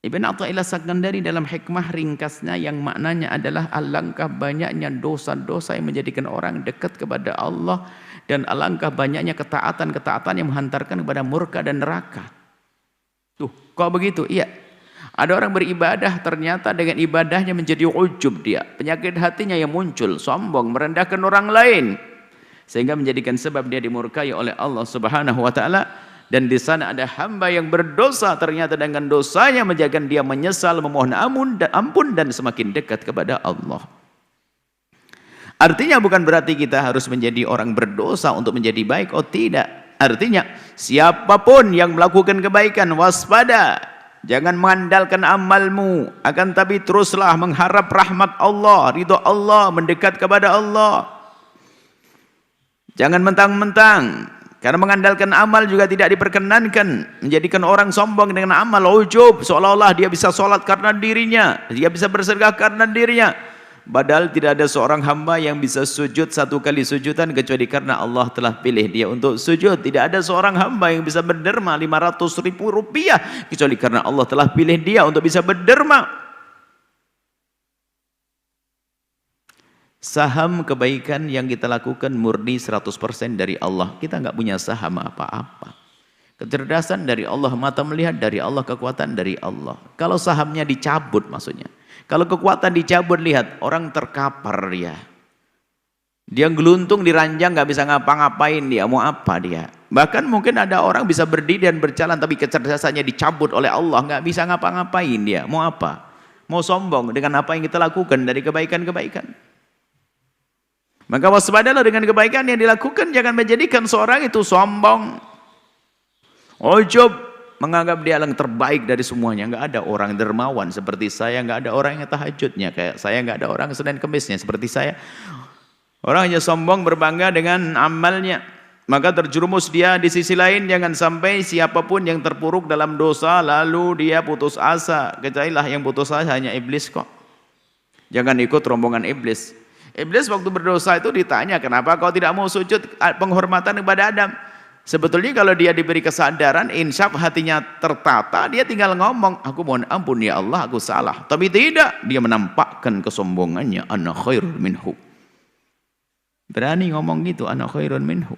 Ibn Athaillah Sakandari dalam hikmah ringkasnya yang maknanya adalah alangkah banyaknya dosa-dosa yang menjadikan orang dekat kepada Allah dan alangkah banyaknya ketaatan-ketaatan yang menghantarkan kepada murka dan neraka. Tuh, kok begitu? Iya. Ada orang beribadah ternyata dengan ibadahnya menjadi ujub dia. Penyakit hatinya yang muncul, sombong, merendahkan orang lain. Sehingga menjadikan sebab dia dimurkai oleh Allah Subhanahu wa taala. Dan di sana ada hamba yang berdosa, ternyata dengan dosanya menjadikan dia menyesal, memohon ampun dan semakin dekat kepada Allah. Artinya bukan berarti kita harus menjadi orang berdosa untuk menjadi baik. Oh tidak. Artinya siapapun yang melakukan kebaikan, waspada. Jangan mengandalkan amalmu, akan tapi teruslah mengharap rahmat Allah, ridho Allah, mendekat kepada Allah. Jangan mentang-mentang. Karena mengandalkan amal juga tidak diperkenankan. Menjadikan orang sombong dengan amal, ujub, seolah-olah dia bisa sholat karena dirinya, dia bisa bersedekah karena dirinya. Padahal tidak ada seorang hamba yang bisa sujud satu kali sujudan kecuali karena Allah telah pilih dia untuk sujud. Tidak ada seorang hamba yang bisa berderma 500.000 rupiah kecuali karena Allah telah pilih dia untuk bisa berderma. Saham kebaikan yang kita lakukan murni 100% dari Allah. Kita nggak punya saham apa-apa. Kecerdasan dari Allah, mata melihat dari Allah, kekuatan dari Allah. Kalau sahamnya dicabut maksudnya. Kalau kekuatan dicabut, lihat orang terkapar dia. Dia geluntung di ranjang, nggak bisa ngapa-ngapain dia. Mau apa dia? Bahkan mungkin ada orang bisa berdiri dan berjalan tapi kecerdasannya dicabut oleh Allah, nggak bisa ngapa-ngapain dia. Mau apa? Mau sombong dengan apa yang kita lakukan dari kebaikan-kebaikan. Maka waspadalah dengan kebaikan yang dilakukan, jangan menjadikan seorang itu sombong, ujub, menganggap dia yang terbaik dari semuanya. Enggak ada orang dermawan seperti saya, enggak ada orang yang tahajudnya kayak saya, enggak ada orang Senin Kemisnya seperti saya. Orang hanya sombong berbangga dengan amalnya, maka terjerumus dia di sisi lain. Jangan sampai siapapun yang terpuruk dalam dosa lalu dia putus asa. Ketahuilah yang putus asa hanya iblis kok. Jangan ikut rombongan iblis. Iblis waktu berdosa itu ditanya, kenapa kau tidak mau sujud penghormatan kepada Adam? Sebetulnya kalau dia diberi kesadaran, insyaf, hatinya tertata, dia tinggal ngomong, aku mohon ampun ya Allah, aku salah. Tapi tidak, dia menampakkan kesombongannya, ana khairun minhu. Berani ngomong gitu, ana khairun minhu.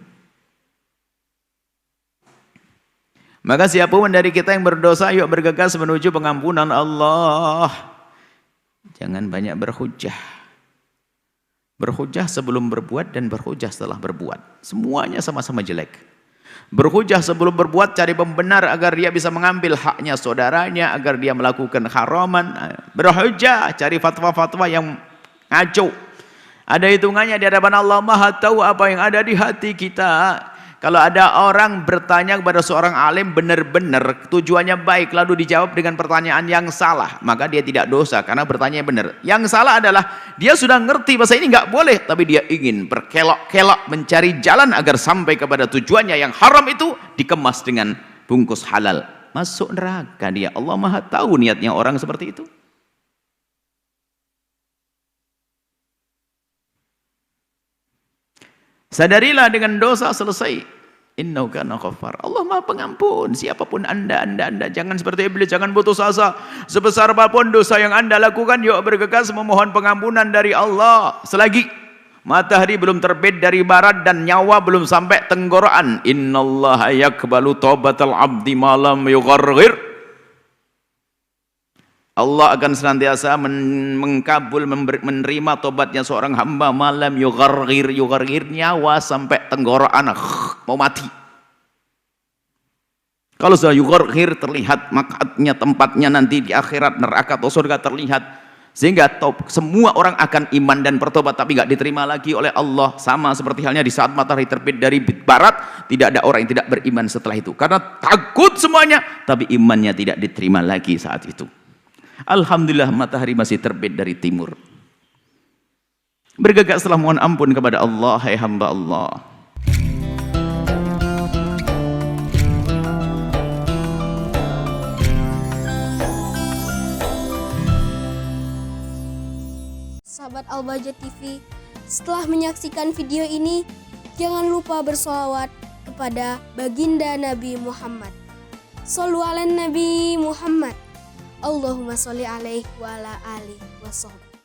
Maka siapapun dari kita yang berdosa, yuk bergegas menuju pengampunan Allah. Jangan banyak berhujjah. Berhujjah sebelum berbuat dan berhujjah setelah berbuat. Semuanya sama-sama jelek. Berhujjah sebelum berbuat, cari pembenar agar dia bisa mengambil haknya saudaranya, agar dia melakukan haraman. Berhujjah, cari fatwa-fatwa yang ngaco. Ada hitungannya di hadapan Allah, Maha tahu apa yang ada di hati kita. Kalau ada orang bertanya kepada seorang alim benar-benar tujuannya baik lalu dijawab dengan pertanyaan yang salah, maka dia tidak dosa karena bertanya benar. Yang salah adalah dia sudah ngerti bahasa ini nggak boleh, tapi dia ingin berkelok-kelok mencari jalan agar sampai kepada tujuannya yang haram itu dikemas dengan bungkus halal. Masuk neraka dia. Allah Maha tahu niatnya orang seperti itu. Sadarilah dengan dosa selesai. Innahu kana ghaffar. Allah Maha Pengampun. Siapapun anda jangan seperti iblis, jangan putus asa. Sebesar apapun dosa yang anda lakukan, yuk bergegas memohon pengampunan dari Allah. Selagi matahari belum terbit dari barat dan nyawa belum sampai tenggorokan, innallaha yaqbalu taubatal abdi ma lam yugharghir. Allah akan senantiasa mengkabul, menerima tobatnya seorang hamba malam yugharghir nyawa sampai tenggorokan mau mati. Kalau sudah yugharghir terlihat makatnya, tempatnya nanti di akhirat, neraka atau surga terlihat, sehingga semua orang akan iman dan bertobat tapi nggak diterima lagi oleh Allah. Sama seperti halnya di saat matahari terbit dari barat, tidak ada orang yang tidak beriman setelah itu karena takut semuanya, tapi imannya tidak diterima lagi saat itu. Alhamdulillah matahari masih terbit dari timur. Bergegaslah mohon ampun kepada Allah, hai hamba Allah. Sahabat Al-Bahjah TV, setelah menyaksikan video ini, jangan lupa bersolawat kepada baginda Nabi Muhammad. Shollu ala Nabi Muhammad. Allahumma sholli alaihi wa ala alihi wa sahbihi.